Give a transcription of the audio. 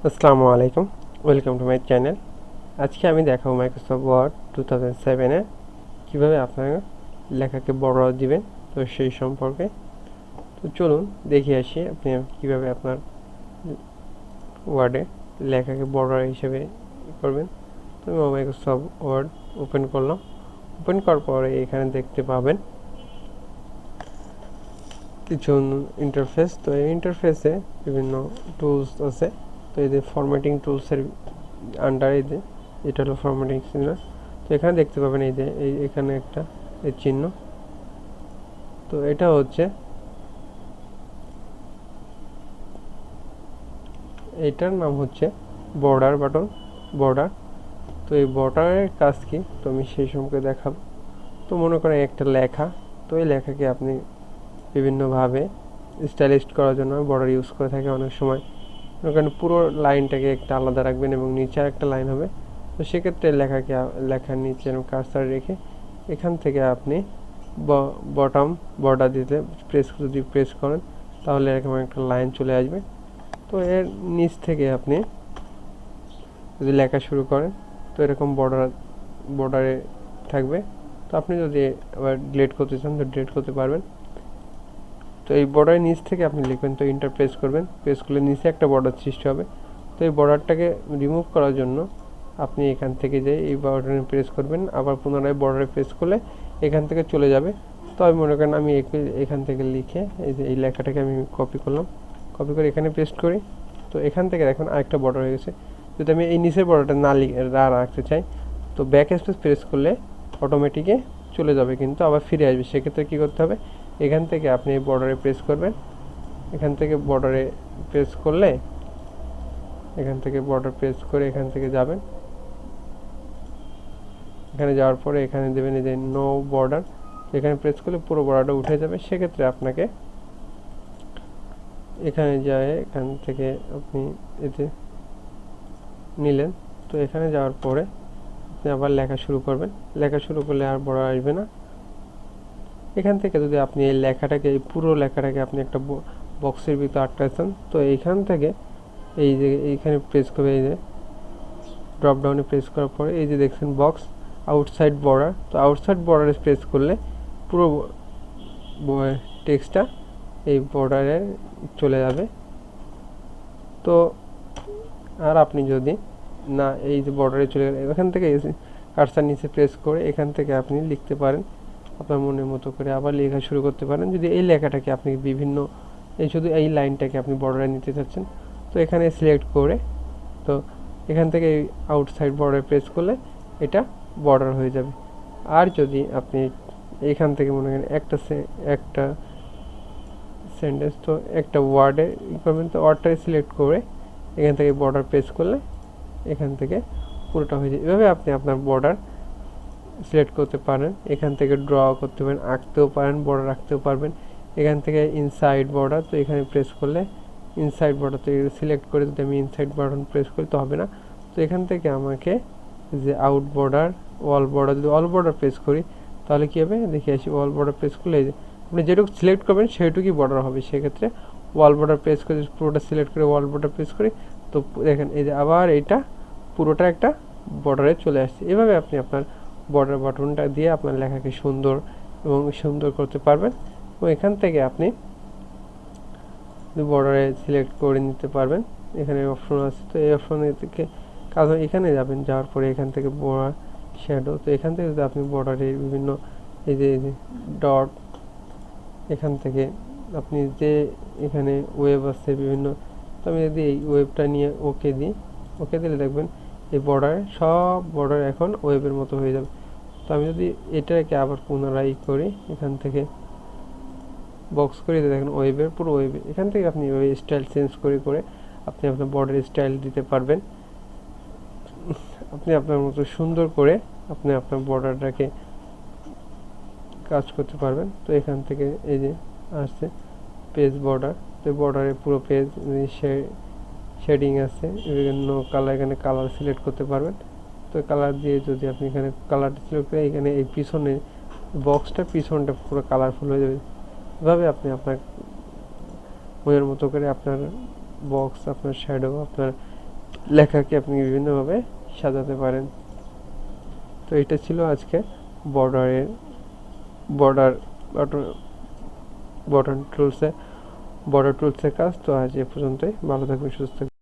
আসসালামু আলাইকুম, welcome to my channel. আজকে আমি দেখাবো মাইক্রোসফট ওয়ার্ড 2007-এ কীভাবে আপনারা লেখাকে বড় দিবেন, তো সেই সম্পর্কে। তো চলুন দেখে আসি আপনি কীভাবে আপনার ওয়ার্ডে লেখাকে বড় হিসেবে করবেন। তো আমি মাইক্রোসফট ওয়ার্ড ওপেন করলাম। ওপেন করার পরে এখানে দেখতে পাবেন কিছু ইন্টারফেস। তো এই ইন্টারফেসে বিভিন্ন টুলস আছে। তো এই যে ফরম্যাটিং টুলসের আন্ডারে যে এটা হলো ফরম্যাটিং চিহ্ন। তো এখানে দেখতে পাবেন এই যে এখানে একটা এই চিহ্ন। তো এটা হচ্ছে এইটার নাম হচ্ছে বর্ডার বাটন, বর্ডার। তো এই বর্ডারের কাজ কি, তো আমি সেই সম্পর্কে দেখাবো। তো মনে করেন একটা লেখা, তো এই লেখাকে আপনি বিভিন্নভাবে স্টাইলিশ করার জন্য বর্ডার ইউজ করে থাকে অনেক সময়। মনে করেন পুরো লাইনটাকে একটা আলাদা রাখবেন এবং নিচে একটা লাইন হবে। তো সেক্ষেত্রে লেখার নিচে কার্সার রেখে এখান থেকে আপনি বটম বর্ডার দিতে যদি প্রেস করেন তাহলে এরকম একটা লাইন চলে আসবে। তো এর নিচ থেকে আপনি যদি লেখা শুরু করেন তো এরকম বর্ডারে থাকবে। তো আপনি যদি আবার ডিলিট করতে চান তো ডিলিট করতে পারবেন। তো এই বর্ডারের নিচ থেকে আপনি লিখবেন, তো ইন্টার প্রেস করবেন, প্রেস করলে নিচে একটা বর্ডার সৃষ্টি হবে। তো এই বর্ডারটাকে রিমুভ করার জন্য আপনি এখান থেকে যে এই বাটনে প্রেস করবেন, আবার পুনরায় বর্ডারে প্রেস করলে এখান থেকে চলে যাবে। তো আমি মনে করেন আমি এখান থেকে লিখে এই লেখাটাকে আমি কপি করলাম, কপি করে এখানে পেস্ট করি। তো এখান থেকে দেখুন আরেকটা বর্ডার হয়ে গেছে। যদি আমি এই নিচের বর্ডারটা না রাখতে চাই তো ব্যাক স্পেস প্রেস করলে অটোমেটিকে চলে যাবে, কিন্তু আবার ফিরে আসবে। সেক্ষেত্রে কী করতে হবে, এখান থেকে আপনি বর্ডারে প্রেস করবেন। এখান থেকে বর্ডারে প্রেস করলে এখান থেকে বর্ডার প্রেস করে এখান থেকে যাবেন। এখানে যাওয়ার পরে এখানে দেবেন এই যে নো বর্ডার। এখানে প্রেস করলে পুরো বর্ডারটা উঠে যাবে। সেক্ষেত্রে আপনাকে এখানে যায় এখান থেকে আপনি এতে নিলেন। তো এখানে যাওয়ার পরে আপনি আবার লেখা শুরু করবেন। লেখা শুরু করলে আর বর্ডার আসবে না। এখান থেকে যদি আপনি এই লেখাটাকে, এই পুরো লেখাটাকে আপনি একটা বক্সের ভিতরে আটকাচ্ছেন, তো এইখান থেকে এই যে এইখানে প্রেস করবে, এই যে ড্রপ ডাউনে প্রেস করার পরে এই যে দেখছেন বক্স আউটসাইড বর্ডার। তো আউটসাইড বর্ডারে প্রেস করলে পুরো টেক্সটটা এই বর্ডারে চলে যাবে। তো আর আপনি যদি না এই যে বর্ডারে চলে গেলে এখান থেকে কার্সার নিচে প্রেস করে এখান থেকে আপনি লিখতে পারেন আপনার মনের মতো করে, আবার লেখা শুরু করতে পারেন। যদি এই লেখাটাকে আপনি শুধু এই লাইনটাকে আপনি বর্ডারে নিতে চাচ্ছেন তো এখানে সিলেক্ট করে, তো এখান থেকে আউটসাইড বর্ডার প্রেস করলে এটা বর্ডার হয়ে যাবে। আর যদি আপনি এখান থেকে মনে করেন একটা সেন্টেন্স, তো একটা ওয়ার্ডে করবেন, তো ওয়ার্ডটাকে সিলেক্ট করে এখান থেকে বর্ডার প্রেস করলে এখান থেকে পুরোটা হয়ে যায়। এভাবে আপনি আপনার বর্ডার সিলেক্ট করতে পারেন। এখান থেকে ড্র করতে পারেন, আঁকতেও পারেন, বর্ডার রাখতেও পারবেন। এখান থেকে ইনসাইড বর্ডার, তো এখানে প্রেস করলে ইনসাইড বর্ডার, তো সিলেক্ট করে যদি আমি ইনসাইড বাটন প্রেস করি তো হবে না। তো এখান থেকে আমাকে যে আউট বর্ডার, ওয়াল বর্ডার, যদি অল বর্ডার প্রেস করি তাহলে কী হবে দেখে আসি। ওয়াল বর্ডার প্রেস করলে আপনি যেটুকু সিলেক্ট করবেন সেইটুকুই বর্ডার হবে। সেক্ষেত্রে ওয়াল বর্ডার প্রেস করে পুরোটা সিলেক্ট করে ওয়াল বর্ডার প্রেস করি, তো দেখেন এই যে আবার এইটা পুরোটা একটা বর্ডারে চলে আসছে। এভাবে আপনি আপনার বর্ডার বাটনটা দিয়ে আপনার লেখাকে সুন্দর করতে পারবেন। এবং এখান থেকে আপনি বর্ডারে সিলেক্ট করে নিতে পারবেন। এখানে অপশন আছে, তো এই অপশনে থেকে কাজ এখানে যাবেন, যাওয়ার পরে এখান থেকে বর্ডার শ্যাডো, তো এখান থেকে যদি আপনি বর্ডারের বিভিন্ন এই যে ডট, এখান থেকে আপনি যে এখানে ওয়েব আছে বিভিন্ন, তো আমি যদি এই ওয়েবটা নিয়ে ওকে দিই, ওকে দিলে দেখবেন এই সব বর্ডার এখন ওয়েবের মতো হয়ে যাবে। তো আমি যদি এটাকে আবার পুনরায় করি, এখান থেকে বক্স করে দেখেন ওয়েবের পুরো ওয়েবে, এখান থেকে আপনি ওই স্টাইল চেঞ্জ করে আপনি আপনার বর্ডার স্টাইল দিতে পারবেন। আপনি আপনার মতো সুন্দর করে আপনি আপনার বর্ডারটাকে কাজ করতে পারবেন। তো এখান থেকে এই যে আসছে পেজ বর্ডার, তো বর্ডারে পুরো পেজ শেডিং আছে, বিভিন্ন কালার, এখানে কালার সিলেক্ট করতে পারবেন। তো কালার দিয়ে যদি আপনি এখানে কালারটা সিলেক্ট করে এখানে এই পিছনে পিছনটা পুরো কালারফুল হয়ে যাবে। এভাবে আপনি আপনার মনের মতো করে আপনার বক্স, আপনার শ্যাডো, আপনার লেখাকে আপনি বিভিন্নভাবে সাজাতে পারেন। তো এটা ছিল আজকে বর্ডারের বর্ডার বর্ডার টুলসের কাজ। তো আজ এ পর্যন্তই। ভালো থাকবেন, সুস্থ থাকবেন।